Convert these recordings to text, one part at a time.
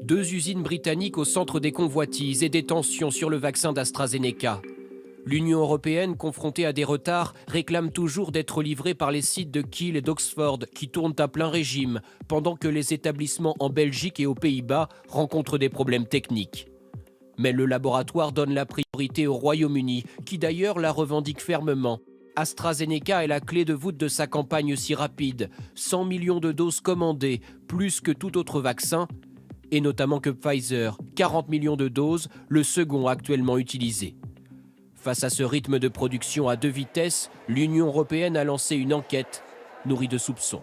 2 usines britanniques au centre des convoitises et des tensions sur le vaccin d'AstraZeneca. L'Union européenne, confrontée à des retards, réclame toujours d'être livrée par les sites de Kiel et d'Oxford qui tournent à plein régime, pendant que les établissements en Belgique et aux Pays-Bas rencontrent des problèmes techniques. Mais le laboratoire donne la priorité au Royaume-Uni, qui d'ailleurs la revendique fermement. AstraZeneca est la clé de voûte de sa campagne si rapide, 100 millions de doses commandées, plus que tout autre vaccin, et notamment que Pfizer, 40 millions de doses, le second actuellement utilisé. Face à ce rythme de production à 2 vitesses, l'Union européenne a lancé une enquête nourrie de soupçons.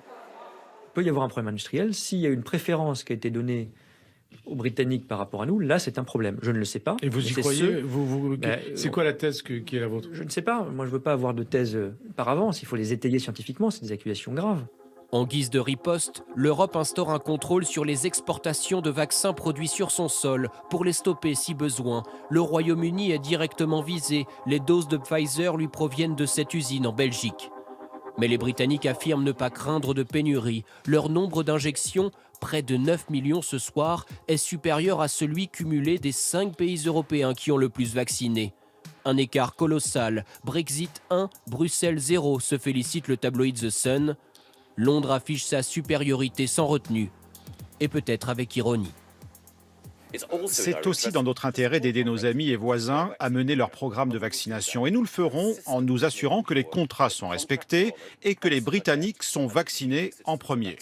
Il peut y avoir un problème industriel. S'il y a une préférence qui a été donnée aux Britanniques par rapport à nous, là c'est un problème. Je ne le sais pas. Et vous y croyez C'est quoi la thèse qui est la vôtre? Je ne sais pas. Moi je ne veux pas avoir de thèse par avance. Il faut les étayer scientifiquement. C'est des accusations graves. En guise de riposte, l'Europe instaure un contrôle sur les exportations de vaccins produits sur son sol pour les stopper si besoin. Le Royaume-Uni est directement visé. Les doses de Pfizer lui proviennent de cette usine en Belgique. Mais les Britanniques affirment ne pas craindre de pénurie. Leur nombre d'injections, près de 9 millions ce soir, est supérieur à celui cumulé des 5 pays européens qui ont le plus vacciné. Un écart colossal. Brexit 1, Bruxelles 0, se félicite le tabloïd The Sun. Londres affiche sa supériorité sans retenue, et peut-être avec ironie. C'est aussi dans notre intérêt d'aider nos amis et voisins à mener leur programme de vaccination. Et nous le ferons en nous assurant que les contrats sont respectés et que les Britanniques sont vaccinés en premier.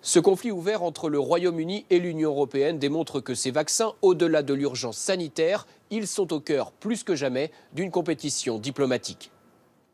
Ce conflit ouvert entre le Royaume-Uni et l'Union européenne démontre que ces vaccins, au-delà de l'urgence sanitaire, ils sont au cœur plus que jamais d'une compétition diplomatique.